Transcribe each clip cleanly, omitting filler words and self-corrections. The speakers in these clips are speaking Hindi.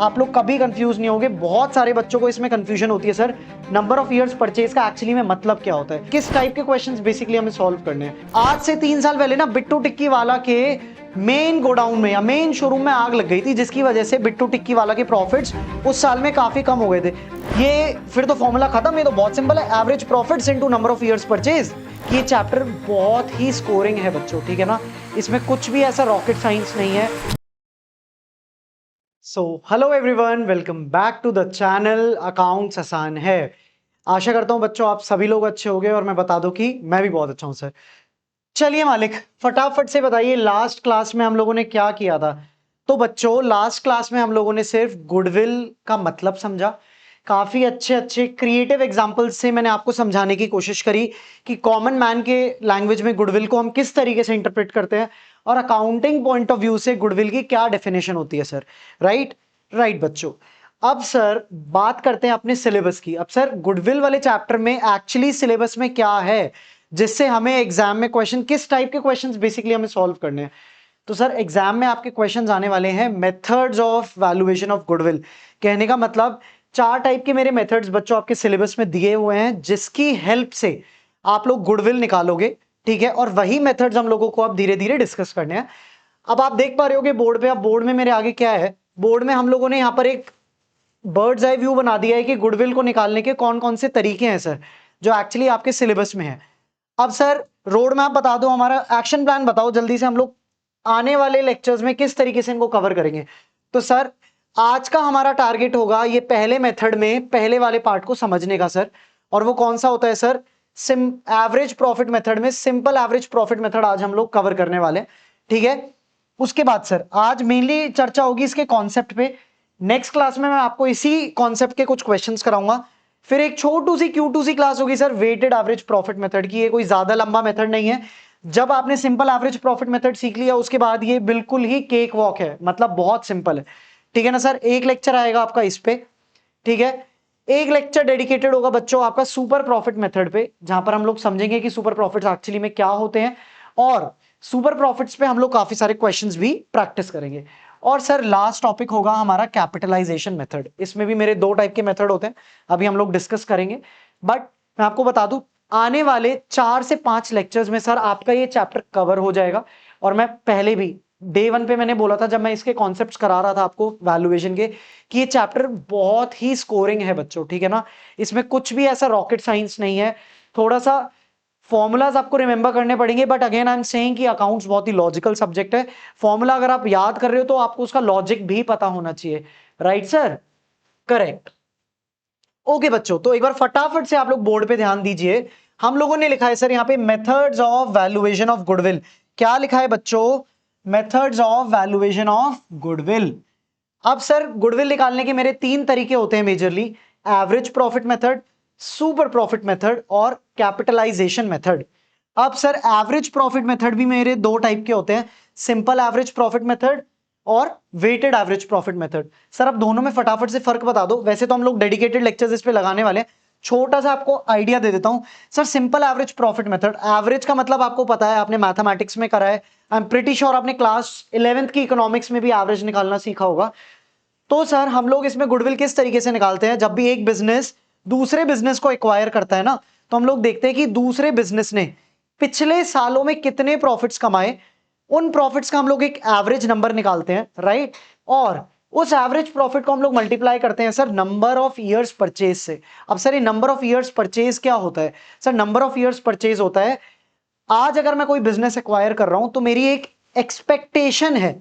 आप लोग कभी कंफ्यूज नहीं होगे। बहुत सारे बच्चों को इसमें कंफ्यूजन होती है sir, number of years purchase का एक्चुअली में मतलब क्या होता है, किस टाइप के क्वेश्चंस बेसिकली हमें सॉल्व करने हैं। आज से 3 साल पहले ना बिट्टू टिक्की वाला के मेन गोडाउन में या मेन शोरूम में आग लग गई थी, जिसकी वजह से बिट्टू टिक्की वाला के प्रॉफिट्स उस साल में काफी कम हो गए थे। ये फिर तो फॉर्मूला खत्म, ये तो बहुत सिंपल है, average profits into number of years purchase. ये चैप्टर बहुत ही स्कोरिंग है बच्चों, ठीक है ना, इसमें कुछ भी ऐसा रॉकेट साइंस नहीं है। So hello everyone, welcome back to the channel accounts आसान है। आशा करता हूं बच्चों आप सभी लोग अच्छे होंगे और मैं बता दूं कि मैं भी बहुत अच्छा हूं सर। चलिए मालिक, फटाफट से बताइए लास्ट क्लास में हम लोगों ने क्या किया था। तो बच्चों लास्ट क्लास में हम लोगों ने सिर्फ गुडविल का मतलब समझा। काफी अच्छे अच्छे क्रिएटिव एग्जांपल्स से मैंने आपको समझाने की कोशिश करी कि कॉमन मैन के लैंग्वेज में गुडविल को हम किस तरीके से इंटरप्रेट करते हैं और अकाउंटिंग पॉइंट ऑफ व्यू से गुडविल की क्या डेफिनेशन होती है सर। राइट बच्चों, अब सर बात करते हैं अपने सिलेबस की। अब सर गुडविल वाले चैप्टर में एक्चुअली सिलेबस में क्या है जिससे हमें एग्जाम में क्वेश्चन, किस टाइप के क्वेश्चंस बेसिकली हमें सॉल्व करने हैं। तो सर एग्जाम में आपके क्वेश्चंस आने वाले हैं methods of valuation of goodwill. कहने का मतलब 4 टाइप के मेरे मेथड्स बच्चों आपके सिलेबस में दिए हुए हैं, जिसकी हेल्प से आप लोग गुडविल निकालोगे, ठीक है। और वही मेथड्स हम लोगों को अब धीरे धीरे डिस्कस करने हैं। अब आप देख पा रहे होगे बोर्ड पे, अब बोर्ड में मेरे आगे क्या है, बोर्ड में हम लोगों ने यहाँ पर एक बर्ड्स आई व्यू बना दिया है कि गुडविल को निकालने के कौन कौन से तरीके हैं सर, जो एक्चुअली आपके सिलेबस में है। अब सर रोड मैप बता दो, हमारा एक्शन प्लान बताओ जल्दी से, हम लोग आने वाले लेक्चर्स में किस तरीके से इनको कवर करेंगे। तो सर आज का हमारा टारगेट होगा ये पहले मेथड में पहले वाले पार्ट को समझने का सर। और वो कौन सा होता है सर, एवरेज प्रॉफिट मेथड में सिंपल एवरेज प्रॉफिट मेथड आज हम लोग कवर करने वाले हैं, ठीक है। उसके बाद सर आज मेनली चर्चा होगी इसके कॉन्सेप्ट पे। नेक्स्ट क्लास में मैं आपको इसी कॉन्सेप्ट के कुछ क्वेश्चंस कराऊंगा। फिर एक छोटू सी Q2C क्लास होगी sir weighted average profit method की। ये कोई ज्यादा लंबा मेथड नहीं है। जब आपने सिंपल एवरेज प्रॉफिट मेथड सीख लिया उसके बाद ये बिल्कुल ही केक वॉक है, मतलब बहुत सिंपल है, ठीक है ना सर। एक लेक्चर आएगा आपका इस पे, ठीक है। एक लेक्चर डेडिकेटेड होगा बच्चों आपका सुपर प्रॉफिट मेथड पे, जहां पर हम लोग समझेंगे कि सुपर प्रॉफिट्स एक्चुअली में क्या होते हैं, और सुपर प्रॉफिट्स पे हम लोग काफी सारे क्वेश्चंस भी प्रैक्टिस करेंगे। और सर लास्ट टॉपिक होगा हमारा कैपिटलाइजेशन मेथड। इसमें भी मेरे 2 टाइप के मेथड होते हैं, अभी हम लोग डिस्कस करेंगे। बट मैं आपको बता दूं आने वाले 4 से 5 लेक्चर्स में सर आपका ये चैप्टर कवर हो जाएगा। और मैं पहले भी डे 1 पे मैंने बोला था जब मैं इसके कॉन्सेप्ट्स करा रहा था आपको वैल्यूएशन के, कि ये चैप्टर बहुत ही स्कोरिंग है बच्चों, ठीक है ना। इसमें कुछ भी ऐसा रॉकेट साइंस नहीं है, थोड़ा सा फॉर्मूलाज आपको रिमेंबर करने पड़ेंगे, but again I am saying कि अकाउंट्स बहुत ही लॉजिकल सब्जेक्ट है। फॉर्मूला अगर आप याद कर रहे हो तो आपको उसका लॉजिक भी पता होना चाहिए, राइट सर, करेक्ट। ओके बच्चों, तो एक बार फटाफट से आप लोग बोर्ड पे ध्यान दीजिए। हम लोगों ने लिखा है सर यहाँ पे methods of valuation of goodwill. क्या लिखा है बच्चों, methods of valuation of goodwill. अब सर गुडविल निकालने के मेरे 3 तरीके होते हैं majorly, average profit method, super profit method और कैपिटलाइजेशन मेथड। अब सर एवरेज प्रॉफिट मेथड भी मेरे 2 टाइप के होते हैं, सिंपल एवरेज प्रॉफिट मेथड और weighted average profit method. Sir अब दोनों में फटाफट से फर्क बता दो, वैसे तो हम लोग डेडिकेटेड लेक्चर्स इस पे लगाने वाले हैं, छोटा सा आपको आइडिया दे देता हूं। Sir simple average profit method, average का मतलब आपको पता है, आपने मैथमेटिक्स में करा है, आई एम प्रीटी श्योर आपने क्लास 11th की इकोनॉमिक्स में भी एवरेज निकालना सीखा होगा। तो सर हम लोग इसमें गुडविल किस तरीके से निकालते हैं, जब भी एक बिजनेस दूसरे बिजनेस को एक्वायर करता है ना, तो हम लोग देखते हैं कि दूसरे बिजनेस ने पिछले सालों में कितने प्रॉफिट्स कमाए, उन प्रॉफिट्स का हम लोग एक एवरेज नंबर निकालते हैं, राइट। और उस एवरेज प्रॉफिट को हम लोग मल्टीप्लाई करते हैं sir number of years purchase से। अब सर ये नंबर ऑफ ईयर्स परचेज क्या होता है, sir number of years purchase होता है, आज अगर मैं कोई बिजनेस एक्वायर कर रहा हूं तो मेरी एक एक्सपेक्टेशन है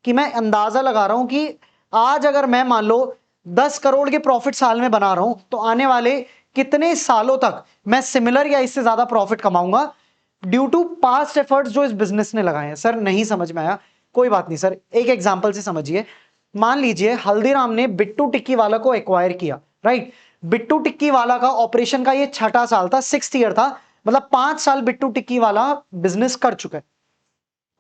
कि मैं अंदाजा लगा रहा हूं कि आज अगर मैं मान लो 10 करोड़ के प्रॉफिट साल में बना रहा हूं तो आने वाले कितने सालों तक मैं सिमिलर या इससे ज्यादा प्रॉफिट कमाऊंगा ड्यू टू पास्ट एफर्ट्स जो इस बिजनेस ने लगाए हैं। सर नहीं समझ में आया, कोई बात नहीं सर, एक एग्जांपल से समझिए। मान लीजिए हल्दीराम ने बिट्टू टिक्की वाला को एक्वायर किया, राइट। बिट्टू टिक्की वाला का ऑपरेशन का ये 6ठा साल था, 6th ईयर था, मतलब 5 साल बिट्टू टिक्की वाला बिजनेस कर चुका है।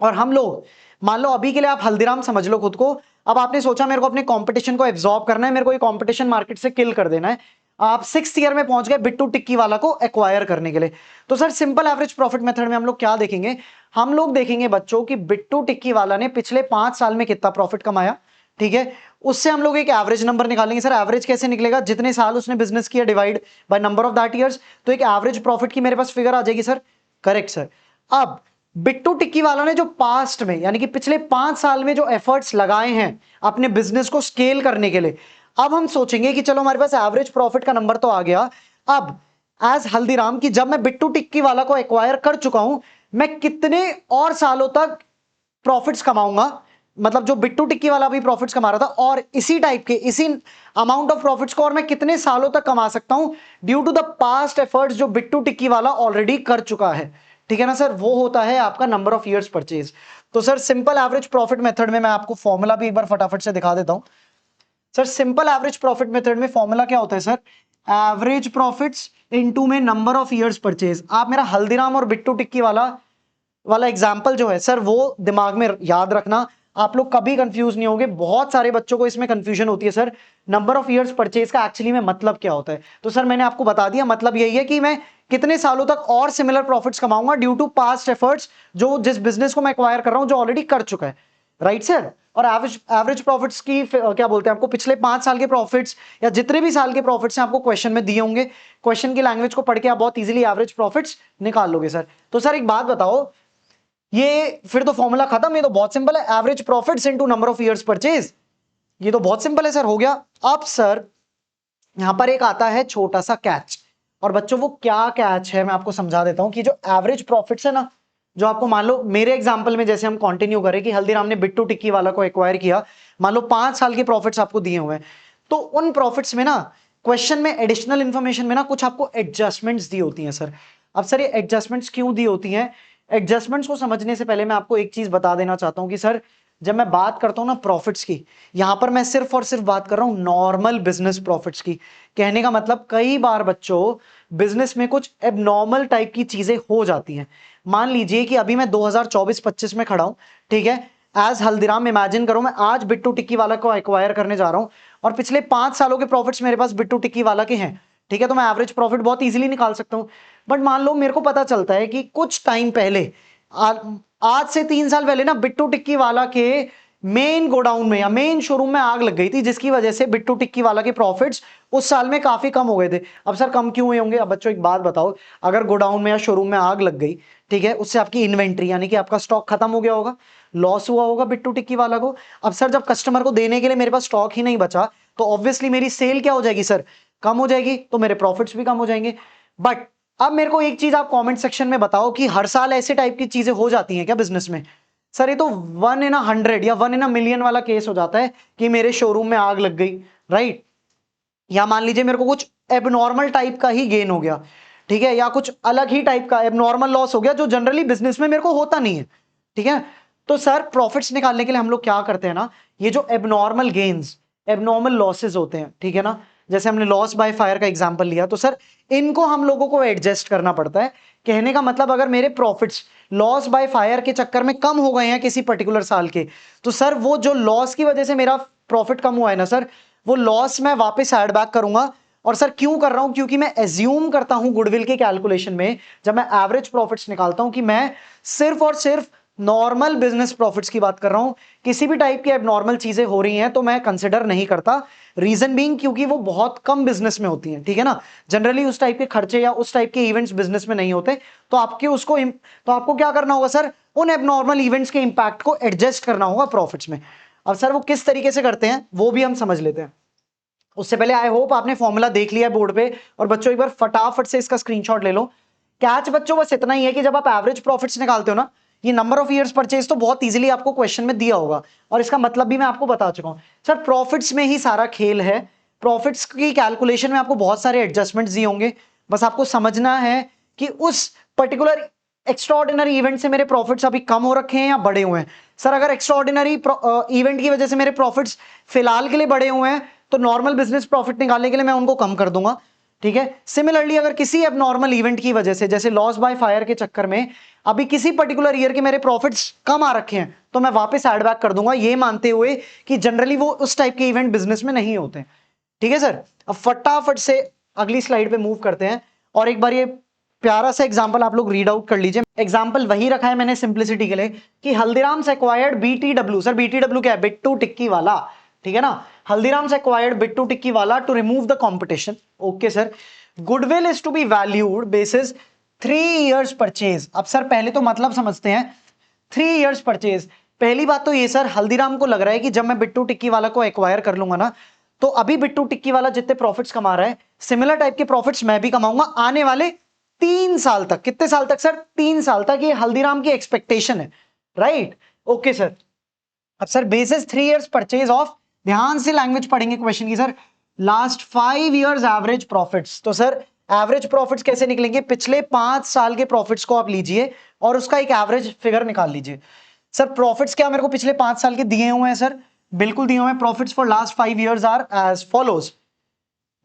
और हम लोग मान लो अभी के लिए आप हल्दीराम समझ लो खुद को, अब आपने सोचा मेरे को अपने कंपटीशन को एब्जॉर्ब करना है, मेरे को ये कंपटीशन मार्केट से किल कर देना है, आप 6th ईयर में पहुंच गए बिट्टू टिक्की वाला को एक्वायर करने के लिए। तो sir simple average profit method में हम लोग क्या देखेंगे, हम लोग देखेंगे बच्चों कि बिट्टू टिक्की वाला ने पिछले 5 साल में कितना प्रॉफिट कमाया, ठीक है। उससे हम लोग एक एवरेज नंबर निकालेंगे। सर एवरेज कैसे निकलेगा? जितने साल उसने बिजनेस किया divide by number of that years, तो एक एवरेज प्रॉफिट की मेरे पास फिगर आ जाएगी सर। Correct sir. अब बिट्टू टिक्की वाला ने जो पास्ट में यानी कि पिछले 5 साल में जो एफर्ट्स लगाए हैं अपने बिजनेस को स्केल करने के लिए, अब हम सोचेंगे कि चलो हमारे पास एवरेज प्रॉफिट का नंबर तो आ गया, अब एज हल्दीराम की जब मैं बिट्टू टिक्की वाला को एक्वायर कर चुका हूं, मैं कितने और सालों तक प्रॉफिट्स कमाऊंगा, मतलब जो बिट्टू टिक्की वाला भी प्रॉफिट्स कमा रहा था और इसी टाइप के इसी अमाउंट ऑफ प्रॉफिट्स को और मैं कितने सालों तक कमा सकता हूं due to the past efforts जो बिट्टू टिक्की वाला ऑलरेडी कर चुका है। ठीक है ना सर, वो होता है आपका नंबर ऑफ ईयर्स परचेज। तो sir simple average profit method में मैं आपको फॉर्मूला भी एक बार फटाफट से दिखा देता हूं। Sir simple average profit method में फॉर्मूला क्या होता है सर? एवरेज प्रॉफिट्स इनटू में नंबर ऑफ ईयर्स परचेज। आप मेरा हल्दीराम और बिट्टू टिक्की वाला एग्जाम्पल जो है सर वो दिमाग में याद रखना, आप लोग कभी कंफ्यूज नहीं होंगे। बहुत सारे बच्चों को इसमें कंफ्यूजन होती है sir number of years purchase का एक्चुअली में मतलब क्या होता है। तो सर मैंने आपको बता दिया, मतलब यही है कि मैं कितने सालों तक और सिमिलर प्रॉफिट्स कमाऊंगा ड्यू टू पास्ट एफर्ट्स जो जिस बिजनेस को मैं एक्वायर कर रहा हूं जो ऑलरेडी कर चुका है। Right sir. और एवरेज प्रॉफिट्स की क्या बोलते हैं आपको, पिछले 5 साल के प्रॉफिट्स या जितने भी साल के प्रॉफिट्स हैं आपको क्वेश्चन में दिए होंगे, क्वेश्चन की लैंग्वेज को पढ़ के आप बहुत इजीली एवरेज प्रॉफिट्स निकाल लोगे सर। तो सर एक बात बताओ, ये फिर तो फॉर्मूला खत्म, ये तो बहुत सिंपल है, average profits into number of years purchase. ये तो बहुत सिंपल है सर, हो गया। अब सर यहां पर एक आता है छोटा सा कैच, और बच्चों वो क्या कैच है मैं आपको समझा देता हूं कि जो एवरेज प्रॉफिट्स है ना, जो आपको मान लो मेरे एग्जांपल में जैसे हम कंटिन्यू करें कि हल्दीराम ने बिट्टू टिक्की वाला को एक्वायर किया, मान लो 5 साल के प्रॉफिट्स आपको दिए हुए हैं, तो उन प्रॉफिट्स में ना क्वेश्चन में एडिशनल इंफॉर्मेशन में ना कुछ आपको एडजस्टमेंट्स दी होती हैं सर। अब सर ये एडजस्टमेंट्स क्यों दी होती हैं? एडजस्टमेंट्स को समझने से पहले मैं आपको एक चीज बता देना चाहता हूं कि सर जब मैं बात करता हूं ना प्रॉफिट्स की, यहां पर मैं सिर्फ और सिर्फ बात कर रहा हूं नॉर्मल बिजनेस प्रॉफिट्स की। कहने का मतलब कई बार बच्चों बिजनेस में कुछ एबनॉर्मल टाइप की चीजें हो जाती हैं। मान लीजिए कि अभी मैं 2024-25 में खड़ा हूं, ठीक है, एज हल्दीराम इमेजिन करो मैं आज बिट्टू टिक्की वाला को एक्वायर करने जा रहा हूं और पिछले 5 सालों के प्रॉफिट्स मेरे पास बिट्टू टिक्की वाला के हैं, ठीक है, तो मैं एवरेज प्रॉफिट बहुत इजीली निकाल सकता हूं। बट मान लो मेरे को पता चलता है कि कुछ टाइम पहले आज से 3 साल पहले ना बिट्टू टिक्की वाला के मेन गोडाउन में या मेन शोरूम में आग लग गई थी, जिसकी वजह से बिट्टू टिक्की वाला के प्रॉफिट्स उस साल में काफी कम हो गए थे। अब सर कम क्यों हुए होंगे? अब बच्चों एक बात बताओ, अगर गोडाउन में या शोरूम में आग लग गई, ठीक है, उससे आपकी इन्वेंट्री यानी कि आपका स्टॉक खत्म हो गया होगा, लॉस हुआ होगा बिट्टू टिक्की वाला को। अब सर जब कस्टमर को देने के लिए मेरे पास स्टॉक ही नहीं बचा, तो ऑब्वियसली मेरी सेल क्या हो जाएगी सर? कम हो जाएगी, तो मेरे प्रॉफिट्स भी कम हो जाएंगे। बट अब मेरे को एक चीज आप कमेंट सेक्शन में बताओ कि हर साल ऐसे टाइप की चीजें हो जाती हैं क्या बिजनेस में? सर ये तो 1 in a 100 या 1 in a million वाला केस हो जाता है कि मेरे शोरूम में आग लग गई, राइट, या मान लीजिए मेरे को कुछ एबनॉर्मल टाइप का ही गेन हो गया, ठीक है, या कुछ अलग ही टाइप का एबनॉर्मल लॉस हो गया जो जनरली बिजनेस में मेरे को होता नहीं है, ठीक है। तो सर प्रॉफिट्स निकालने के लिए हम लोग क्या करते हैं ना, ये जो एबनॉर्मल गेन्स एबनॉर्मल लॉसेस होते हैं, ठीक है ना, जैसे हमने लॉस बाय फायर का एग्जांपल लिया, तो सर इनको हम लोगों को एडजस्ट करना पड़ता है। कहने का मतलब अगर मेरे प्रॉफिट्स लॉस बाय फायर के चक्कर में कम हो गए हैं किसी पर्टिकुलर साल के, तो सर वो जो लॉस की वजह से मेरा प्रॉफिट कम हुआ है ना सर, वो लॉस मैं वापस ऐड बैक करूंगा। और सर क्यों कर रहा हूं? क्योंकि मैं एज्यूम करता हूं गुडविल के कैलकुलेशन में जब मैं एवरेज प्रॉफिट्स निकालता हूं कि मैं सिर्फ और सिर्फ नॉर्मल बिजनेस प्रॉफिट्स की बात कर रहा हूं, किसी भी टाइप की एबनॉर्मल चीजें हो रही हैं तो मैं कंसिडर नहीं करता। रीजन बीइंग क्योंकि वो बहुत कम बिजनेस में होती हैं, ठीक है ना, जनरली उस टाइप के खर्चे या उस टाइप के इवेंट्स बिजनेस में नहीं होते। तो आपको क्या करना होगा सर? उन एबनॉर्मल इवेंट्स के इंपैक्ट को एडजस्ट करना होगा प्रॉफिट्स में। अब सर वो किस तरीके से करते हैं वो भी हम समझ लेते हैं। उससे पहले आई होप आपने फॉर्मूला देख लिया है बोर्ड पे, और बच्चों एक बार फटाफट से इसका स्क्रीनशॉट ले लो। कैच बच्चों बस इतना ही है कि जब आप एवरेज प्रॉफिट्स निकालते हो ना, ये नंबर ऑफ ईयर्स परचेज तो बहुत इजीली आपको क्वेश्चन में दिया होगा और इसका मतलब भी मैं आपको बता चुका हूं। सर प्रॉफिट्स में ही सारा खेल है, प्रॉफिट्स की कैलकुलेशन में आपको बहुत सारे एडजस्टमेंट्स दिए होंगे, बस आपको समझना है कि उस पर्टिकुलर एक्स्ट्राऑर्डिनरी इवेंट से मेरे प्रॉफिट्स अभी कम हो रखे हैं या बढ़े हुए हैं। सर अगर एक्स्ट्राऑर्डिनरी इवेंट की वजह से मेरे प्रॉफिट्स फिलहाल के लिए बढ़े हुए हैं तो नॉर्मल बिजनेस प्रॉफिट निकालने के लिए मैं उनको कम कर दूंगा, ठीक है। सिमिलरली अगर किसी एबनॉर्मल इवेंट की वजह से जैसे लॉस बाय फायर के चक्कर में अभी किसी पर्टिकुलर ईयर के मेरे प्रॉफिट्स कम आ रखे हैं तो मैं वापस ऐड बैक कर दूंगा, ये मानते हुए कि जनरली वो उस टाइप के इवेंट बिजनेस में नहीं होते, ठीक है सर। अब फटाफट से अगली स्लाइड पे मूव करते हैं और एक बार ये प्यारा सा एग्जांपल आप लोग रीड आउट कर लीजिए। एग्जांपल वही रखा है मैंने सिंप्लिसिटी के लिए कि Haldiram's acquired BTW. Sir BTW क्या है? बिट्टू टिक्की वाला। ठीक है ना। हल्दीराम्स एक्वायर्ड बिट्टू टिक्की वाला to remove the competition. Okay sir. Goodwill is to be valued basis 3 years purchase. अब सर पहले तो मतलब समझते हैं 3 इयर्स परचेज। पहली बात तो ये सर, हल्दीराम को लग रहा है कि जब मैं बिट्टू टिक्की वाला को एक्वायर कर लूंगा ना, तो अभी बिट्टू टिक्की वाला जितने प्रॉफिट्स कमा रहा है, सिमिलर टाइप के प्रॉफिट्स मैं भी कमाऊंगा आने वाले 3 साल तक। कितने साल तक सर? 3 साल तक। ये हल्दीराम की एक्सपेक्टेशन है, राइट। Okay sir. अब sir basis 3 years purchase of, ध्यान से लैंग्वेज पढ़ेंगे क्वेश्चन की sir, last 5 years average profits. तो सर एवरेज प्रॉफिट्स कैसे निकलेंगे? पिछले 5 साल के प्रॉफिट्स को आप लीजिए और उसका एक एवरेज फिगर निकाल लीजिए। सर प्रॉफिट्स क्या मेरे को पिछले 5 साल के दिए हुए हैं? सर बिल्कुल दिए हुए हैं। Profits for last 5 years are as follows.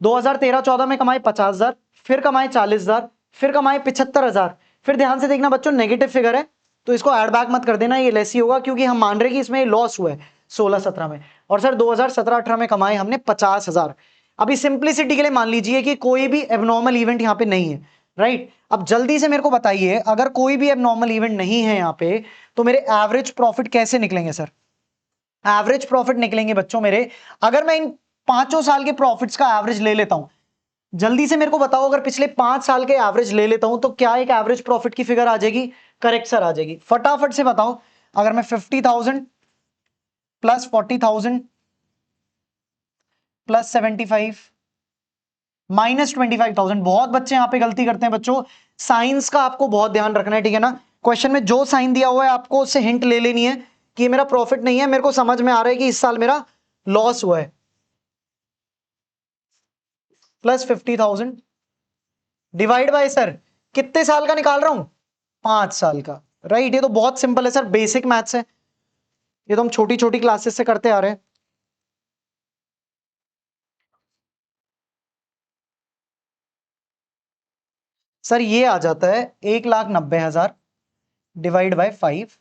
2013-14 में कमाए 50,000, फिर कमाए 40,000, फिर कमाए 75,000। फिर ध्यान से देखना बच्चों, नेगेटिव फिगर है तो इसको ऐड बैक मत कर देना, ये लेस ही होगा क्योंकि हम मान रहे हैं कि इसमें लॉस हुआ है 16-17 में। और सर 2017-18 में कमाए हमने 50,000। अभी सिंप्लिसिटी के लिए मान लीजिए कि कोई भी एबनॉर्मल इवेंट यहाँ पे नहीं है, राइट। अब जल्दी से मेरे को बताइए, अगर कोई भी एबनॉर्मल इवेंट नहीं है यहाँ पे, तो मेरे एवरेज प्रॉफिट कैसे निकलेंगे सर? एवरेज प्रॉफिट निकलेंगे बच्चों मेरे, अगर मैं इन 5 साल के प्रॉफिट्स का एवरेज ले लेता हूं। जल्दी से मेरे को बताओ, अगर पिछले 5 साल के एवरेज ले लेता हूं तो क्या एक एवरेज प्रॉफिट की फिगर आ जाएगी? करेक्ट सर, आ जाएगी। फटाफट से बताओ, अगर मैं 50,000 प्लस 40,000 प्लस 75 माइनस 25,000। बहुत बच्चे यहां पे गलती करते हैं बच्चों, साइंस का आपको बहुत ध्यान रखना है, ठीक है ना। क्वेश्चन में जो साइन दिया हुआ है आपको उससे हिंट ले लेनी है कि ये मेरा प्रॉफिट नहीं है, मेरे को समझ में आ रहा है कि इस साल मेरा लॉस हुआ है। प्लस 50,000 डिवाइड बाय सर कितने साल का निकाल रहा हूं? 5 साल का, राइट। ये तो बहुत सिंपल है सर, बेसिक मैथ्स है, ये तो हम छोटी छोटी क्लासेस से करते आ रहे हैं। सर ये आ जाता है 1,90,000 divide by 5,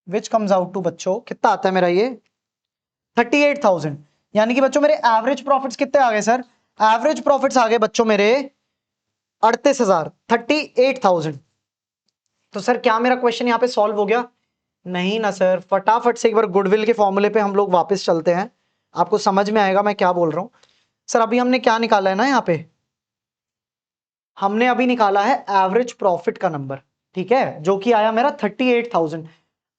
which comes out to बच्चों कितना आता है मेरा? ये 38,000। यानी कि बच्चों मेरे एवरेज प्रॉफिट्स कितने आ गए सर? एवरेज प्रॉफिट्स आ गए बच्चों मेरे 38,000, 38,000। तो सर क्या मेरा क्वेश्चन यहां पे सॉल्व हो गया? नहीं ना सर। फटाफट से एक बार गुडविल के फॉर्मूले पे हम लोग वापस चलते हैं, आपको समझ में आएगा मैं क्या बोल रहा हूं। सर अभी हमने क्या निकाला है ना, यहाँ पे हमने अभी निकाला है एवरेज प्रॉफिट का नंबर, ठीक है, जो कि आया मेरा 38,000।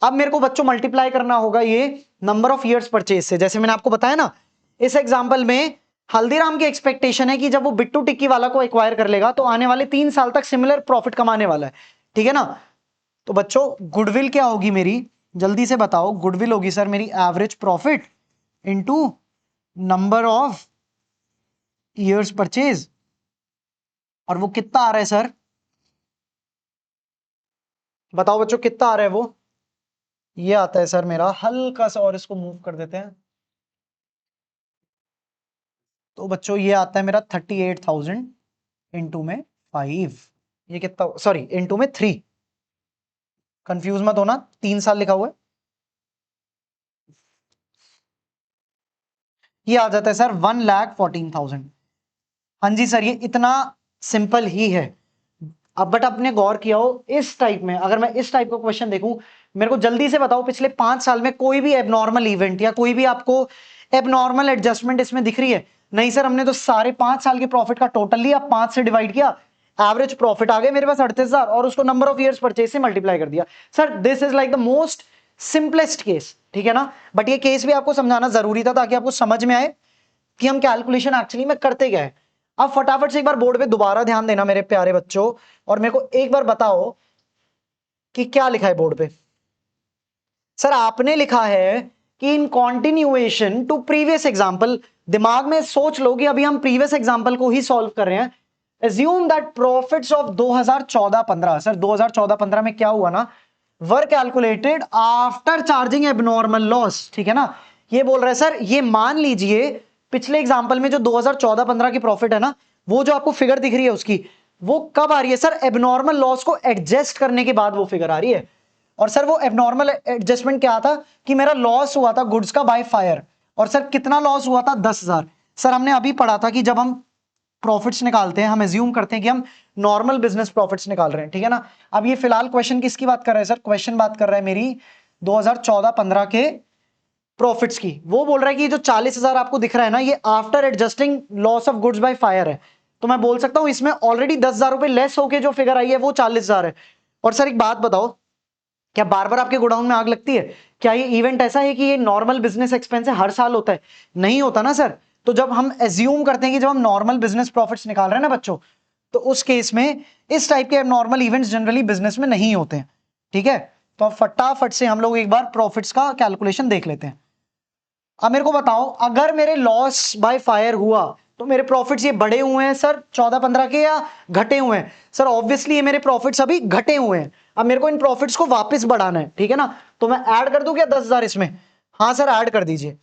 अब मेरे को बच्चों मल्टीप्लाई करना होगा ये नंबर ऑफ ईयर्स परचेज से। जैसे मैंने आपको बताया ना, इस एग्जांपल में हल्दीराम की एक्सपेक्टेशन है कि जब वो बिट्टू टिक्की वाला को एक्वायर कर लेगा तो आने वाले 3 साल तक सिमिलर प्रॉफिट कमाने वाला है, ठीक है ना। तो बच्चों गुडविल क्या होगी मेरी? जल्दी से बताओ। गुडविल होगी सर मेरी average profit into number of years purchase. और वो कितना आ रहा है सर? बताओ बच्चों कितना आ रहा है वो? ये आता है सर मेरा, हल्का सा और इसको मूव कर देते हैं, तो बच्चों ये आता है मेरा 38,000 इंटू में 5। ये कितना, सॉरी इंटू में 3, कंफ्यूज मत होना, 3 साल लिखा हुआ है। ये आ जाता है सर 1,14,000। हाँ जी सर, ये इतना सिंपल ही है। अब बट आपने गौर किया हो इस टाइप में, अगर मैं इस टाइप का क्वेश्चन देखूं, मेरे को जल्दी से बताओ पिछले 5 साल में कोई भी एबनॉर्मल इवेंट या कोई भी आपको एबनॉर्मल एडजस्टमेंट इसमें दिख रही है? नहीं सर, हमने तो सारे 5 साल के प्रॉफिट का टोटल लिया, 5 से डिवाइड किया, एवरेज प्रॉफिट आ गए मेरे पास 38,000 और उसको नंबर ऑफ ईयर्स परचेज से मल्टीप्लाई कर दिया। Sir this is like the most simplest case, ठीक है ना। बट ये केस भी आपको समझाना जरूरी था ताकि आपको समझ में आए कि हम कैलकुलेशन एक्चुअली में करते क्या है। अब फटाफट से एक बार बोर्ड पे दोबारा ध्यान देना मेरे प्यारे बच्चों, और मेरे को एक बार बताओ कि क्या लिखा है बोर्ड पे। सर आपने लिखा है कि इन कॉन्टिन्यूएशन टू प्रीवियस एग्जाम्पल, दिमाग में सोच लो कि अभी हम प्रीवियस एग्जाम्पल को ही सॉल्व कर रहे हैं। Assume that profits of 2014-15, sir 2014-15 में क्या हुआ ना, were calculated after charging abnormal loss, ठीक है ना। ये बोल रहा है सर, ये मान लीजिए पिछले एग्जाम्पल में जो 2014-15 की प्रॉफिट है ना, वो जो आपको फिगर दिख रही है उसकी, वो कब आ रही है सर? एबनॉर्मल लॉस को एडजस्ट करने के बाद वो फिगर आ रही है। और सर वो एबनॉर्मल एडजस्टमेंट क्या था कि मेरा लॉस हुआ था गुड्स का बाय फायर, और सर कितना लॉस हुआ था? 10,000। सर हमने अभी पढ़ा था कि जब हम प्रॉफिट्स निकालते हैं हम एज्यूम करते हैं कि हम नॉर्मल बिजनेस प्रॉफिट्स निकाल रहे हैं, ठीक है ना। अब ये फिलहाल क्वेश्चन किसकी बात कर रहा है सर? क्वेश्चन बात कर रहा है मेरी 2014-15 के प्रॉफिट्स की, वो बोल रहा है कि ये जो 40,000 आपको दिख रहा है ना, ये after adjusting loss of goods by fire है। तो मैं बोल सकता हूं इसमें ऑलरेडी 10,000 रुपए लेस होके जो फिगर आई है वो 40,000 है। और सर एक बात बताओ, क्या बार बार आपके गोडाउन में आग लगती है? क्या ये इवेंट ऐसा है कि ये नॉर्मल बिजनेस एक्सपेंस है, हर साल होता है? नहीं होता ना सर। तो जब हम एज्यूम करते हैं कि जब हम नॉर्मल बिजनेस प्रॉफिट्स निकाल रहे हैं ना बच्चों, तो उस केस में इस टाइप के नॉर्मल इवेंट्स जनरली बिजनेस में नहीं होते हैं। ठीक है, तो फटाफट से हम लोग एक बार प्रॉफिट्स का कैलकुलेशन देख लेते हैं। अब मेरे को बताओ, अगर मेरे लॉस बाय फायर हुआ तो मेरे प्रॉफिट्स ये बढ़े हुए हैं सर 14-15 के, या घटे हुए हैं? सर ऑब्वियसली ये मेरे प्रॉफिट्स अभी घटे हुए हैं। अब मेरे को इन प्रॉफिट्स को वापस बढ़ाना है, ठीक है ना? तो मैं ऐड कर दूं क्या 10,000 इसमें? हाँ सर ऐड कर दीजिए।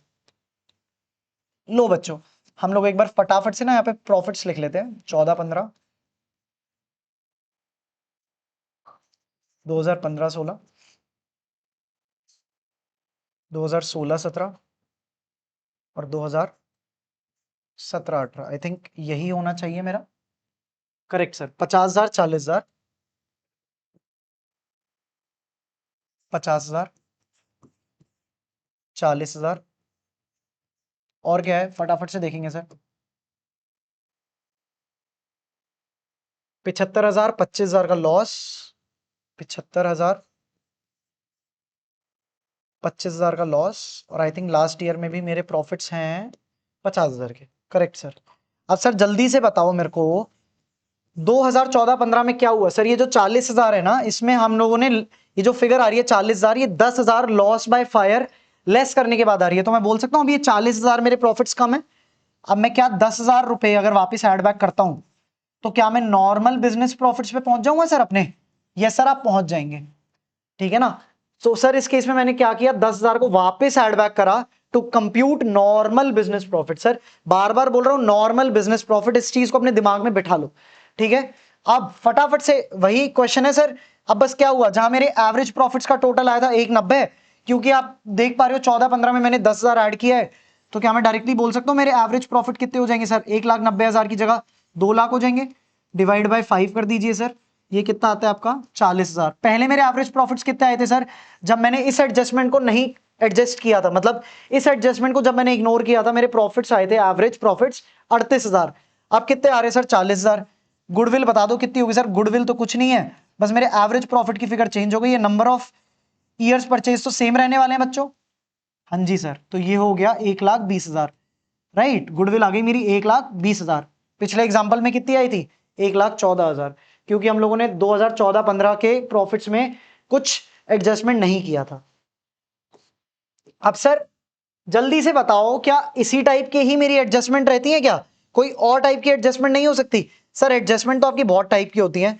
लो बच्चों, हम लोग एक बार फटाफट से ना यहाँ पे प्रॉफिट्स लिख लेते हैं। 14-15, 2015-16, 2016-17 और 2017-18। आई थिंक यही होना चाहिए मेरा। Correct sir. 50,000, 40,000, 50,000, 40,000, और क्या है फटाफट से देखेंगे सर। 75,000, 25,000 का लॉस, 75,000, 25,000 का लॉस, और आई थिंक लास्ट ईयर में भी मेरे प्रॉफिट्स हैं 50,000 के। Correct sir. अब सर जल्दी से बताओ मेरे को, 2014-15 में क्या हुआ सर? ये जो 40,000 है ना, इसमें हम लोगों ने ये जो फिगर आ रही है 40,000, ये 10,000 लॉस बाय फायर लेस करने के बाद आ रही है। तो मैं बोल सकता हूँ अभी ये 40,000 मेरे प्रॉफिट्स कम है। अब मैं क्या 10,000 रुपए अगर वापस ऐड बैक करता हूं, तो क्या मैं नॉर्मल बिजनेस प्रॉफिट्स पे पहुंच जाऊंगा सर अपने? यस सर, आप पहुंच जाएंगे। ठीक है ना? तो सर इस केस में मैंने क्या किया, 10,000 को वापस ऐड बैक करा to compute normal business profit. Sir बार बार बोल रहा हूं नॉर्मल बिजनेस प्रॉफिट, इस चीज को अपने दिमाग में बिठा लो। ठीक है, अब फटाफट से वही क्वेश्चन है सर। अब बस क्या हुआ, जहां मेरे एवरेज प्रॉफिट्स का टोटल आया था 190, क्योंकि आप देख पा रहे हो 14-15 में मैंने 10,000 ऐड किया है, तो क्या मैं डायरेक्टली बोल सकता हूं मेरे एवरेज प्रॉफिट कितने हो जाएंगे सर? 1,90,000 की जगह 2 लाख हो जाएंगे। डिवाइड बाय 5 कर दीजिए सर, ये कितना आता है आपका? 40,000। पहले मेरे एवरेज प्रॉफिट्स कितने आए थे सर, जब मैंने इस एडजस्टमेंट को नहीं एडजस्ट किया था, मतलब इस एडजस्टमेंट को जब मैंने इग्नोर किया था, मेरे प्रॉफिट्स आए थे एवरेज प्रॉफिट्स 38,000। अब कितने आ रहे हैं सर? 40,000। गुडविल बता दो कितनी होगी सर? गुडविल तो कुछ नहीं है, बस मेरे एवरेज प्रॉफिट की फिगर चेंज हो गई है। नंबर ऑफ ईयर्स परचेज तो सेम रहने वाले हैं बच्चों। हाँ जी सर, तो ये हो गया 1,20,000। राइट, गुडविल आ गई मेरी 1,20,000। पिछले एग्जाम्पल में कितनी आई थी? 1,14,000, क्योंकि हम लोगों ने 2014-15 के प्रॉफिट्स में कुछ एडजस्टमेंट नहीं किया था। अब सर जल्दी से बताओ, क्या इसी टाइप के ही मेरी एडजस्टमेंट रहती है क्या? कोई और टाइप की एडजस्टमेंट नहीं हो सकती? सर एडजस्टमेंट तो आपकी बहुत टाइप की होती है,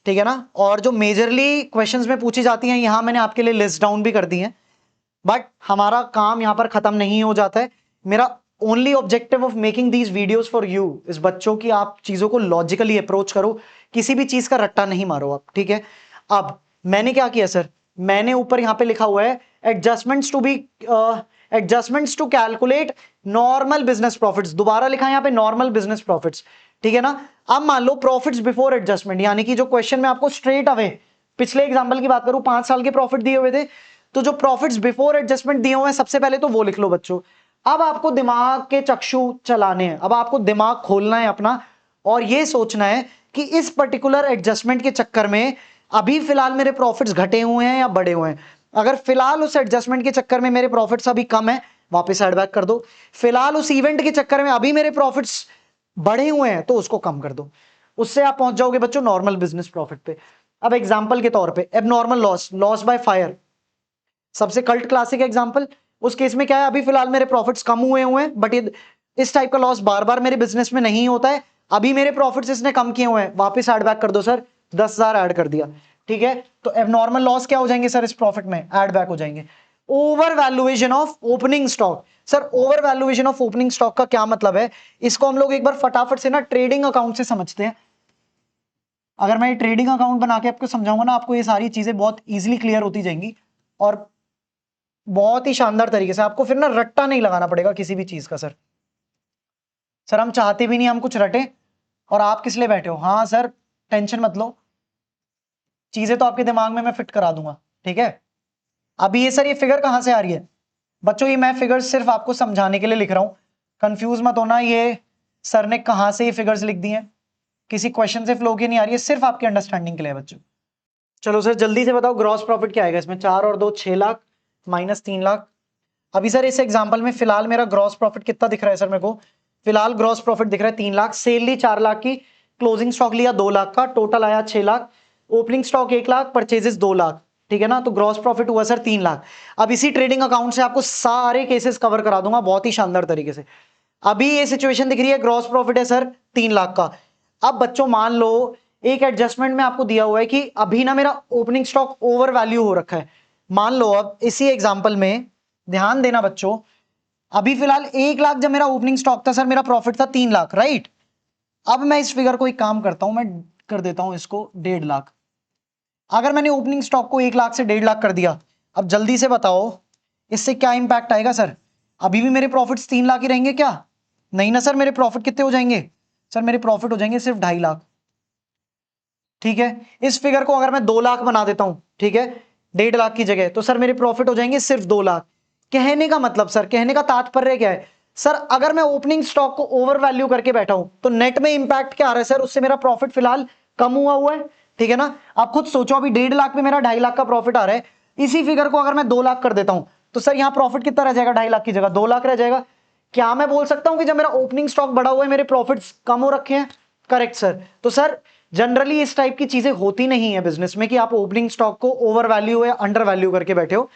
ठीक है ना? और जो मेजरली क्वेश्चंस में पूछी जाती हैं, यहां मैंने आपके लिए लिस्ट डाउन भी कर दी है। बट हमारा काम यहां पर खत्म नहीं हो जाता है। मेरा only objective of making these videos for you इस बच्चों की आप चीजों को लॉजिकली अप्रोच करो, किसी भी चीज का रट्टा नहीं मारो आप। ठीक है, अब मैंने क्या किया सर, मैंने ऊपर यहां पे लिखा हुआ है adjustments to be adjustments to calculate normal business profits. दोबारा लिखा है यहां पे नॉर्मल बिजनेस प्रॉफिट्स। ठीक है ना? अब मान लो प्रॉफिट्स बिफोर एडजस्टमेंट, यानी कि जो क्वेश्चन में आपको स्ट्रेट अवे पिछले एग्जांपल की बात करूं, 5 साल के प्रॉफिट दिए हुए थे, तो जो प्रॉफिट्स बिफोर एडजस्टमेंट दिए हुए हैं सबसे पहले तो वो लिख लो बच्चों। अब आपको दिमाग के चक्षु चलाने हैं, अब आपको दिमाग खोलना है अपना, और ये सोचना है कि इस पर्टिकुलर एडजस्टमेंट के चक्कर में अभी फिलहाल मेरे प्रॉफिट्स घटे हुए हैं या बढ़े हुए हैं। अगर फिलहाल उस एडजस्टमेंट के चक्कर में मेरे प्रॉफिट्स अभी कम है, वापस एड बैक कर दो। फिलहाल उस इवेंट के चक्कर में अभी मेरे प्रॉफिट्स बढ़े हुए हैं, तो उसको कम कर दो। उससे आप पहुंच जाओगे बच्चों नॉर्मल बिजनेस प्रॉफिट पे। अब एग्जांपल के तौर पे abnormal loss, loss by fire, सबसे कल्ट क्लासिक एग्जांपल। उस केस में क्या है, अभी फिलहाल मेरे प्रॉफिट्स कम हुए हैं, बट ये इस टाइप का लॉस बार बार मेरे बिजनेस में नहीं होता है। अभी मेरे प्रॉफिट्स इसने कम किए हुए हैं, वापस ऐड बैक कर दो सर, 10,000 ऐड कर दिया। ठीक है, तो एबनॉर्मल लॉस क्या हो जाएंगे सर इस प्रॉफिट में? ऐड बैक हो जाएंगे। Over valuation of opening stock. Sir over valuation of opening stock का क्या मतलब है? इसको हम लोग एक बार फटाफट से ना ट्रेडिंग अकाउंट से समझते हैं। अगर मैं ट्रेडिंग अकाउंट बना के आपको समझाऊंगा ना, आपको ये सारी चीजें बहुत इजीली क्लियर होती जाएंगी, और बहुत ही शानदार तरीके से। आपको फिर ना रट्टा नहीं लगाना पड़ेगा किसी भी चीज का। सर हम चाहते भी नहीं हम कुछ रटे, और आप किस लिए बैठे हो? हाँ सर टेंशन मत लो, चीजें तो आपके दिमाग में मैं फिट करा दूंगा। ठीक है, अभी ये सर ये फिगर कहां से आ रही है? बच्चों ये मैं फिगर्स सिर्फ आपको समझाने के लिए लिख रहा हूं, कंफ्यूज मत होना, ये सर ने कहां से ये फिगर्स लिख दी हैं, किसी क्वेश्चन से फ्लो की नहीं आ रही है, सिर्फ आपके अंडरस्टैंडिंग के लिए बच्चों। चलो सर जल्दी से बताओ ग्रॉस प्रॉफिट क्या आएगा इसमें, 4 और 2 6 लाख माइनस 3 लाख। अभी सर इस एग्जांपल में फिलहाल मेरा ग्रॉस प्रॉफिट कितना दिख रहा है सर मेरे को, फिलहाल ग्रॉस प्रॉफिट दिख रहा है 3 लाख, सेल ली 4 लाख की, क्लोजिंग स्टॉक लिया 2 लाख का, टोटल आया 6 lakh, opening stock 1 lakh, purchases 2 lakh, ठीक है ना, तो ग्रॉस प्रॉफिट हुआ सर 3 लाख। अब इसी ट्रेडिंग अकाउंट से आपको सारे केसेस कवर करा दूंगा बहुत ही शानदार तरीके से। अभी ये सिचुएशन दिख रही है, ग्रॉस प्रॉफिट है सर 3 लाख का। अब बच्चों मान लो एक एडजस्टमेंट में आपको दिया हुआ है कि अभी ना मेरा ओपनिंग स्टॉक ओवर वैल्यू हो रखा है। मान लो अब इसी एग्जांपल में ध्यान देना बच्चों, अभी फिलहाल 1 लाख जब मेरा ओपनिंग स्टॉक था सर, मेरा प्रॉफिट था 3 लाख, राइट। अब मैं इस फिगर को एक काम करता हूं, मैं कर देता हूं इसको 1.5 लाख। अगर मैंने ओपनिंग स्टॉक को 1 लाख से 1.5 लाख कर दिया, अब जल्दी से बताओ इससे क्या इंपैक्ट आएगा सर, अभी भी मेरे प्रॉफिट्स 3 लाख ही रहेंगे क्या? नहीं ना सर, मेरे प्रॉफिट कितने हो जाएंगे सर, मेरे प्रॉफिट हो जाएंगे सिर्फ 2.5 लाख, ठीक है। इस फिगर को अगर मैं 2 लाख बना देता हूं, ठीक है, 1.5 लाख की जगह, तो सर मेरे प्रॉफिट हो जाएंगे सिर्फ 2 लाख। कहने का मतलब सर, कहने का तात्पर्य क्या है सर, अगर मैं ओपनिंग स्टॉक को ओवर वैल्यू करके बैठा हूं तो नेट में इंपैक्ट क्या आ रहा है सर, उससे मेरा प्रॉफिट फिलहाल कम हुआ है, ठीक है ना। आप खुद सोचो, अभी 1.5 लाख में मेरा 2.5 लाख का प्रॉफिट आ रहा है, इसी फिगर को अगर मैं 2 लाख कर देता हूं तो सर यहां प्रॉफिट कितना रह जाएगा, 2.5 लाख की जगह 2 लाख रह जाएगा। क्या मैं बोल सकता हूं कि जब मेरा ओपनिंग स्टॉक बढ़ा हुआ है मेरे प्रॉफिट्स कम हो रखे हैं? Correct sir. तो सर जनरली इस टाइप की चीजें होती नहीं है बिजनेस में कि आप ओपनिंग स्टॉक को ओवर वैल्यू या अंडर वैल्यू करके बैठे हो।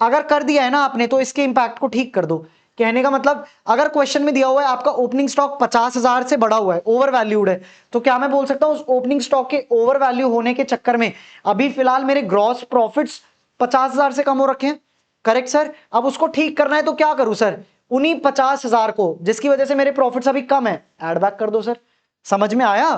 अगर कर दिया है ना आपने तो इसके इंपैक्ट को ठीक कर दो। कहने का मतलब, अगर क्वेश्चन में दिया हुआ है आपका ओपनिंग स्टॉक 50,000 से बढ़ा हुआ है, ओवर वैल्यूड है, तो क्या मैं बोल सकता हूं उस ओपनिंग स्टॉक के ओवर वैल्यू होने के चक्कर में अभी फिलहाल मेरे ग्रॉस प्रॉफिट्स 50,000 से कम हो रखे हैं? Correct sir. अब उसको ठीक करना है तो क्या करूं सर, उन्हीं 50,000 को जिसकी वजह से मेरे प्रॉफिट्स अभी कम है एड बैक कर दो सर। समझ में आया?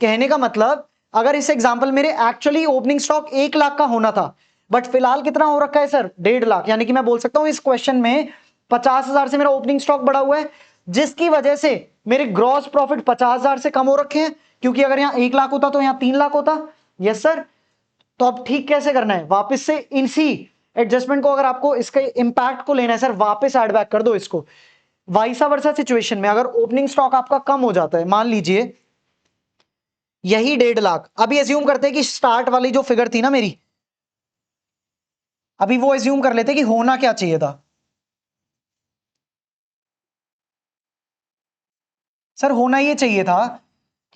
कहने का मतलब, अगर इस एग्जांपल मेरे एक्चुअली ओपनिंग स्टॉक 1 लाख का होना था, बट फिलहाल कितना हो रखा है सर, 1.5 लाख, यानी कि मैं बोल सकता हूं इस क्वेश्चन में 50,000 से मेरा ओपनिंग स्टॉक बढ़ा हुआ है, जिसकी वजह से मेरे ग्रॉस प्रॉफिट 50,000 से कम हो रखे हैं, क्योंकि अगर यहां 1 लाख होता तो यहां 3 लाख होता। Yes sir. तो अब ठीक कैसे करना है, वापस से इसी एडजस्टमेंट को, अगर आपको इसके इंपैक्ट को लेना है सर, वापस ऐड बैक कर दो इसको। वाइसा वर्सा सिचुएशन में अगर ओपनिंग स्टॉक आपका कम हो जाता है, मान लीजिए यही 1.5 लाख, अभी एज्यूम करते हैं कि स्टार्ट वाली जो फिगर थी ना मेरी, अभी वो एज्यूम कर लेते कि होना क्या चाहिए था सर, होना ये चाहिए था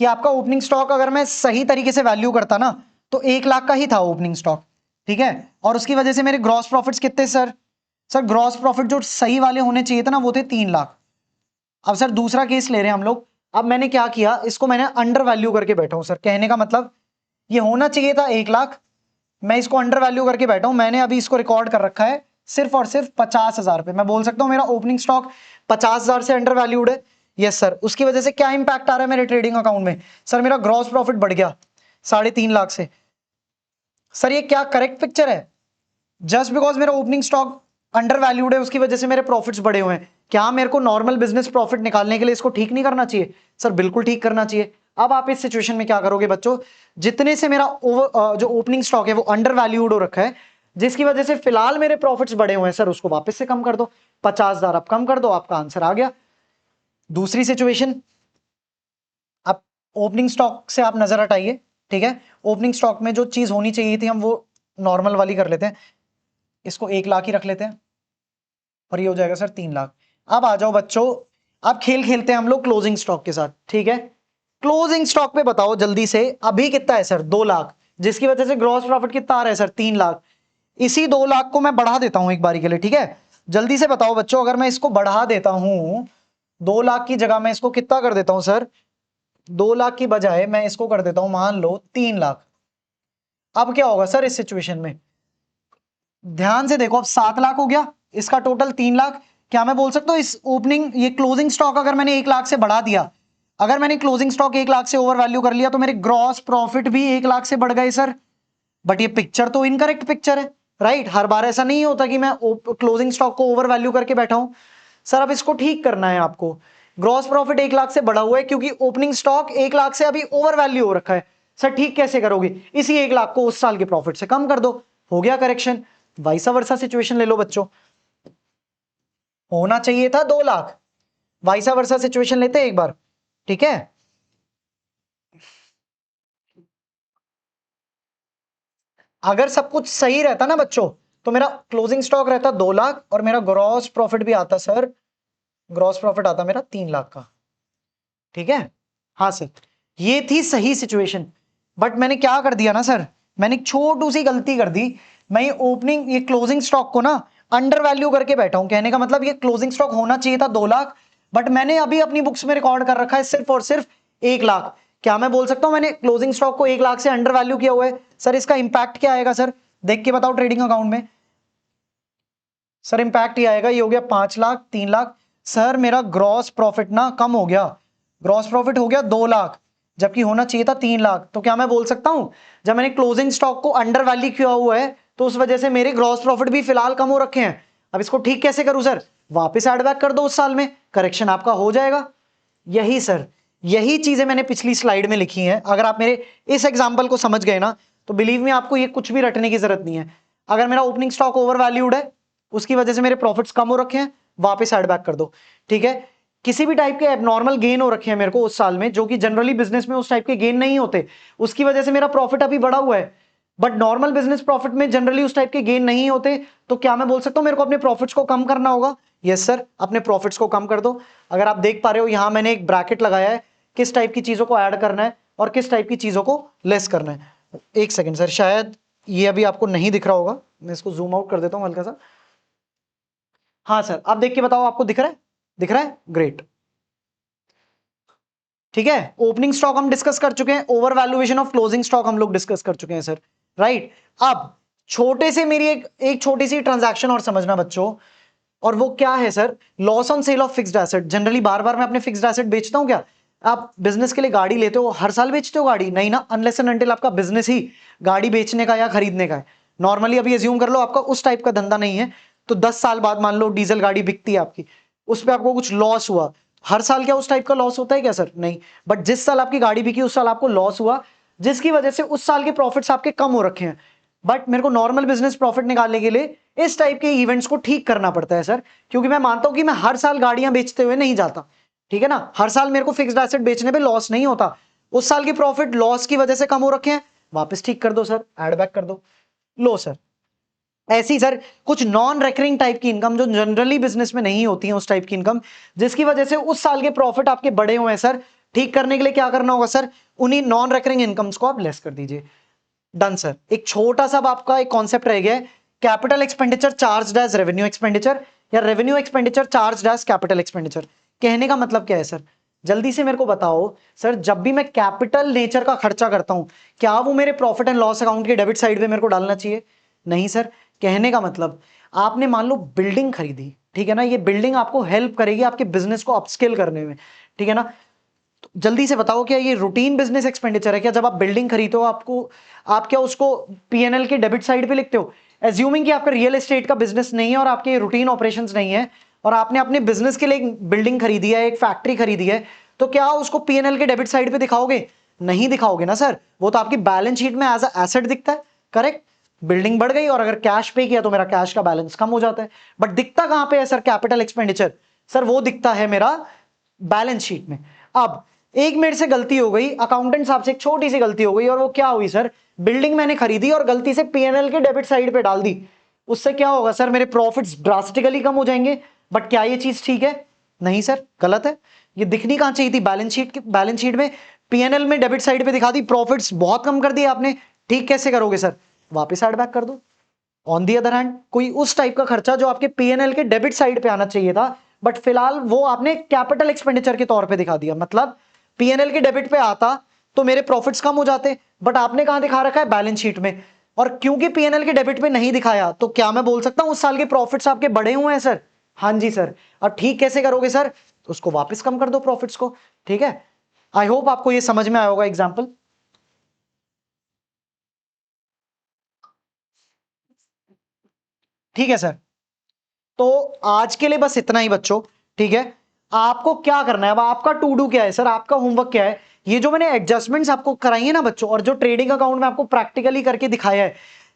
कि आपका ओपनिंग स्टॉक अगर मैं सही तरीके से वैल्यू करता ना तो 1 लाख का ही था ओपनिंग स्टॉक, ठीक है, और उसकी वजह से मेरे ग्रॉस प्रॉफिट्स कितने सर, सर ग्रॉस प्रॉफिट जो सही वाले होने चाहिए थे ना वो थे 3 लाख। अब सर दूसरा केस ले रहे हैं हम लोग, अब मैंने क्या किया, इसको मैंने अंडर वैल्यू करके बैठा हूं सर। कहने का मतलब, ये होना चाहिए था 1 लाख, मैं इसको अंडर वैल्यू करके बैठा हूं, मैंने अभी इसको रिकॉर्ड कर रखा है सिर्फ और सिर्फ 50,000 पे। मैं बोल सकता हूं मेरा ओपनिंग स्टॉक 50,000 से अंडर वैल्यूड है। Yes sir. उसकी वजह से क्या इंपैक्ट आ रहा है मेरे ट्रेडिंग अकाउंट में सर, मेरा ग्रॉस प्रॉफिट बढ़ गया 3.5 लाख से। सर ये क्या करेक्ट पिक्चर है? जस्ट बिकॉज मेरा ओपनिंग स्टॉक अंडर वैल्यूड है उसकी वजह से मेरे प्रॉफिट्स बढ़े हुए हैं, क्या मेरे को नॉर्मल बिजनेस प्रॉफिट निकालने के लिए इसको ठीक नहीं करना चाहिए? सर बिल्कुल ठीक करना चाहिए। अब आप इस सिचुएशन में क्या करोगे बच्चों, जितने से मेरा जो ओपनिंग स्टॉक है वो अंडर वैल्यूड हो रखा है, जिसकी वजह से फिलहाल मेरे प्रॉफिट्स बढ़े हुए हैं सर, उसको वापस से कम कर दो, 50,000 अब कम कर दो, आपका आंसर आ गया। दूसरी सिचुएशन, अब ओपनिंग स्टॉक से आप नजर हटाइए, ठीक है, ओपनिंग स्टॉक में जो चीज होनी चाहिए थी हम वो नॉर्मल वाली कर लेते हैं, इसको 1 लाख ही रख लेते हैं और ये हो जाएगा सर 3 लाख। अब आ जाओ बच्चों, अब खेल खेलते हैं हम लोग क्लोजिंग स्टॉक के साथ, ठीक है। क्लोजिंग स्टॉक पे बताओ जल्दी से, अभी कितना है सर, 2 लाख, जिसकी वजह से ग्रॉस प्रॉफिट कितना आ रहा है सर, 3 लाख। इसी 2 लाख को मैं बढ़ा देता हूं एक बारी के लिए, ठीक है। जल्दी से बताओ बच्चों, अगर मैं इसको बढ़ा देता हूं 2 लाख की जगह मैं इसको कितना कर देता हूं सर, 2 लाख की बजाय मैं इसको कर देता हूं मान लो 3 लाख। अब क्या होगा सर इस सिचुएशन में, ध्यान से देखो, अब 7 लाख हो गया, इसका टोटल 3 लाख। क्या मैं बोल सकता हूं इस ओपनिंग, ये क्लोजिंग स्टॉक अगर मैंने 1 लाख से बढ़ा दिया, अगर मैंने क्लोजिंग स्टॉक 1 लाख से ओवर वैल्यू कर लिया तो मेरे ग्रॉस प्रॉफिट भी 1 लाख से बढ़ गए सर। बट ये पिक्चर तो इनकरेक्ट पिक्चर है, राइट। हर बार ऐसा नहीं होता कि मैं क्लोजिंग स्टॉक को ओवर वैल्यू करके बैठा हूं सर। अब इसको ठीक करना है आपको, ग्रॉस प्रॉफिट 1 लाख से बढ़ा हुआ है क्योंकि ओपनिंग स्टॉक 1 लाख से अभी ओवर वैल्यू हो रखा है सर। ठीक कैसे करोगे, इसी 1 लाख को उस साल के प्रॉफिट से कम कर दो, हो गया करेक्शन। वाइसा वर्सा सिचुएशन ले लो बच्चों, होना चाहिए था 2 लाख। वाइसा वर्सा सिचुएशन लेते हैं एक बार, ठीक है। अगर सब कुछ सही रहता ना बच्चों, तो मेरा क्लोजिंग स्टॉक रहता 2 लाख और मेरा ग्रॉस प्रॉफिट भी आता सर, ग्रॉस प्रॉफिट आता मेरा 3 लाख का, ठीक है। हाँ सर, ये थी सही सिचुएशन। बट मैंने क्या कर दिया ना सर, मैंने एक छोटी सी गलती कर दी। मैं ये क्लोजिंग स्टॉक को ना अंडर वैल्यू करके बैठा हूं। कहने का मतलब ये क्लोजिंग स्टॉक होना चाहिए था 2 लाख, बट मैंने अभी अपनी बुक्स में रिकॉर्ड कर रखा है सिर्फ और सिर्फ 1 लाख। क्या मैं बोल सकता हूं मैंने क्लोजिंग स्टॉक को 1 लाख से अंडर वैल्यू किया हुआ है? सर इसका इंपैक्ट क्या आएगा सर, देख के बताओ ट्रेडिंग अकाउंट में। सर इंपैक्ट ये आएगा, ये हो गया 5 लाख, 3 लाख। सर मेरा ग्रॉस प्रॉफिट ना कम हो गया, ग्रॉस प्रॉफिट हो गया 2 लाख, जबकि होना चाहिए था 3 लाख। तो क्या मैं बोल सकता हूं जब मैंने क्लोजिंग स्टॉक को अंडर वैल्यू किया हुआ है तो उस वजह से मेरे ग्रॉस प्रॉफिट भी फिलहाल कम हो रखे हैं। अब इसको ठीक कैसे करूं सर? वापस एड बैक कर दो उस साल में, करेक्शन आपका हो जाएगा। यही सर, यही चीजें मैंने पिछली स्लाइड में लिखी हैं। अगर आप मेरे इस एग्जांपल को समझ गए ना तो बिलीव मी आपको ये कुछ भी रटने की जरूरत नहीं है। अगर मेरा ओपनिंग स्टॉक ओवर वैल्यूड है, उसकी वजह से मेरे प्रॉफिट्स कम हो रखे हैं, वापस एड बैक कर दो, ठीक है। किसी भी टाइप के एबनॉर्मल गेन हो रखे हैं मेरे को उस साल में, जो कि जनरली बिजनेस में उस टाइप के गेन नहीं होते, उसकी वजह से मेरा प्रॉफिट अभी बढ़ा हुआ है। बट नॉर्मल बिजनेस प्रॉफिट में जनरली उस टाइप के गेन नहीं होते। तो क्या मैं बोल सकता हूं मेरे को अपने प्रॉफिट्स को कम करना होगा? यस सर, अपने प्रॉफिट्स को कम कर दो। अगर आप देख पा रहे हो यहां मैंने एक ब्रैकेट लगाया है, किस टाइप की चीजों को ऐड करना है और किस टाइप की चीजों को लेस करना है। एक सेकेंड सर, शायद ये अभी आपको नहीं दिख रहा होगा, मैं इसको जूम आउट कर देता हूं हल्का सा। हाँ सर, आप देख के बताओ आपको दिख रहा है? दिख रहा है, ग्रेट, ठीक है। ओपनिंग स्टॉक हम डिस्कस कर चुके हैं, over valuation of closing stock हम लोग डिस्कस कर चुके हैं सर, राइट। अब छोटे से मेरी एक छोटी सी ट्रांजैक्शन और समझना बच्चों, और वो क्या है sir? Loss on sale of fixed asset. Generally बार बार मैं अपने फिक्स्ड एसेट बेचता हूं क्या? आप बिजनेस के लिए गाड़ी लेते हो, हर साल बेचते हो गाड़ी? नहीं ना, अनलेस एंड अनटिल आपका बिजनेस ही गाड़ी बेचने का या खरीदने का है। नॉर्मली अभी एज्यूम कर लो आपका उस टाइप का धंधा नहीं है, तो 10 साल बाद मान लो डीजल गाड़ी बिकती है आपकी, उस पर आपको कुछ लॉस हुआ, हर साल क्या उस टाइप का लॉस होता है क्या सर? नहीं। बट जिस साल आपकी गाड़ी बिकी उस साल आपको लॉस हुआ, जिसकी वजह से उस साल के प्रॉफिट्स आपके कम हो रखे हैं। बट मेरे को नॉर्मल बिजनेस प्रॉफिट निकालने के लिए इस टाइप के इवेंट्स को ठीक करना पड़ता है सर, क्योंकि मैं मानता हूं कि मैं हर साल गाड़ियां बेचते हुए नहीं जाता, ठीक है ना। हर साल मेरे को फिक्स्ड एसेट बेचने पे लॉस नहीं होता, उस साल की प्रॉफिट लॉस की वजह से कम हो रखे हैं, वापस ठीक कर दो सर, ऐड बैक कर दो। लो सर, ऐसी सर कुछ नॉन रेकरिंग टाइप की इनकम जो जनरली बिजनेस में नहीं होती है, उस टाइप की इनकम जिसकी वजह से उस साल के प्रॉफिट आपके बड़े हुए हैं सर, ठीक करने के लिए क्या करना होगा सर? उन्हीं नॉन रेकरिंग इनकम्स को आप लेस कर दीजिए। Done sir. एक छोटा सा आपका एक कॉन्सेप्ट रह गया है, capital expenditure charge as revenue expenditure या revenue expenditure charge as capital expenditure. कहने का मतलब क्या है सर? जल्दी से मेरे को बताओ सर, जब भी मैं कैपिटल नेचर का खर्चा करता हूं, क्या वो मेरे प्रॉफिट एंड लॉस अकाउंट के डेबिट साइड पे मेरे को डालना चाहिए? नहीं सर। कहने का मतलब आपने मान लो बिल्डिंग खरीदी, ठीक है ना, ये बिल्डिंग आपको हेल्प करेगी आपके बिजनेस को अपस्केल करने में, ठीक है ना। तो जल्दी से बताओ क्या ये रूटीन बिजनेस एक्सपेंडिचर है क्या? जब आप बिल्डिंग खरीदते हो आपको, आप क्या उसको पीएनएल के डेबिट साइड पे लिखते हो? एज्यूमिंग कि आपका रियल एस्टेट का बिजनेस नहीं है और आपके रूटीन ऑपरेशंस नहीं है, और आपने अपने बिजनेस के लिए एक बिल्डिंग खरीदी है, एक फैक्ट्री खरीदी है, तो क्या उसको पीएनएल के डेबिट साइड पे दिखाओगे? नहीं दिखाओगे ना सर, वो तो आपकी बैलेंस शीट में एज अ एसेट दिखता है, करेक्ट। बिल्डिंग बढ़ गई और अगर कैश पे किया तो मेरा कैश का बैलेंस कम हो जाता है। बट दिखता कहां पे है सर कैपिटल एक्सपेंडिचर? सर वो दिखता है मेरा बैलेंस शीट में। अब एक मेरे से गलती हो गई, अकाउंटेंट साहब से एक छोटी सी गलती हो गई, और वो क्या हुई सर? बिल्डिंग मैंने खरीदी और गलती से पीएनएल के डेबिट साइड पे डाल दी। उससे क्या होगा सर? मेरे प्रॉफिट्स ड्रास्टिकली कम हो जाएंगे। बट क्या ये चीज ठीक है? नहीं सर, गलत है। ये दिखनी कहां चाहिए थी? बैलेंस शीट में पीएनएल में डेबिट साइड पे दिखा दी, प्रॉफिट्स बहुत कम कर दिए आपने। ठीक कैसे करोगे सर? वापस एड बैक कर दो। ऑन दी अदर हैंड कोई उस टाइप का खर्चा जो आपके पीएनएल के डेबिट साइड पे आना चाहिए था, बट फिलहाल वो आपने कैपिटल एक्सपेंडिचर के तौर पे दिखा दिया। मतलब पीएनएल के डेबिट पे आता तो मेरे प्रॉफिट्स कम हो जाते, बट आपने कहां दिखा रखा है? बैलेंस शीट में। और क्योंकि पीएनएल के डेबिट पे नहीं दिखाया, तो क्या मैं बोल सकता हूं उस साल के प्रॉफिट्स आपके बढ़े हुए हैं सर? हाँ जी सर। अब ठीक कैसे करोगे सर? उसको वापस कम कर दो प्रॉफिट्स को, ठीक है। आई होप आपको ये समझ में आया होगा एग्जाम्पल। ठीक है सर, तो आज के लिए बस इतना ही बच्चों, ठीक है। आपको क्या करना है, अब आपका टू डू क्या है सर? आपका होमवर्क क्या है? ये जो मैंने एडजस्टमेंट्स आपको कराई है ना बच्चों, और जो ट्रेडिंग अकाउंट में आपको प्रैक्टिकली करके दिखाया है,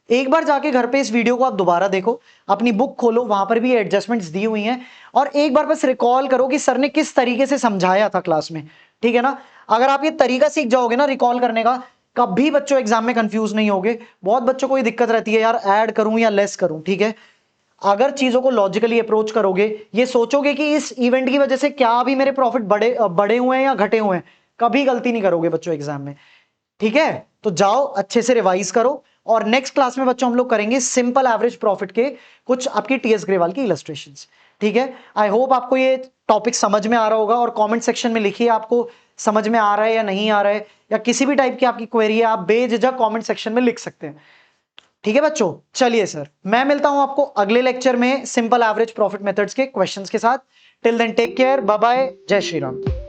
एक बार जाके घर पे इस वीडियो को आप दोबारा देखो, अपनी बुक खोलो, वहां पर भी एडजस्टमेंट्स दी हुई हैं, और एक बार बस रिकॉल करो कि सर ने किस तरीके से समझाया था क्लास में, ठीक है ना। अगर आप ये तरीका सीख जाओगे ना रिकॉल करने का, कभी बच्चों एग्जाम में कंफ्यूज नहीं होगे। बहुत बच्चों को ये दिक्कत रहती है, यार ऐड करूं या लेस करूं, ठीक है। अगर चीजों को लॉजिकली अप्रोच करोगे, ये सोचोगे कि इस इवेंट की वजह से क्या भी मेरे प्रॉफिट बढ़े हुए हैं या घटे हुए हैं, कभी गलती नहीं करोगे बच्चों एग्जाम में, ठीक है। तो जाओ अच्छे से रिवाइज करो, और नेक्स्ट क्लास में बच्चों हम लोग करेंगे सिंपल एवरेज प्रॉफिट के कुछ आपकी टीएस ग्रेवाल की इलस्ट्रेशंस, ठीक है। आई होप आपको ये टॉपिक समझ में आ रहा होगा, और कमेंट सेक्शन में लिखिए आपको समझ में आ रहा है या नहीं आ रहा है, या किसी भी टाइप की आपकी क्वेरी है आप बेझिझक कमेंट सेक्शन में लिख सकते हैं, ठीक है बच्चों। चलिए सर, मैं मिलता हूं आपको अगले लेक्चर में सिंपल एवरेज प्रॉफिट मेथड्स के क्वेश्चंस के साथ। Till then take care, bye bye, जय श्री राम।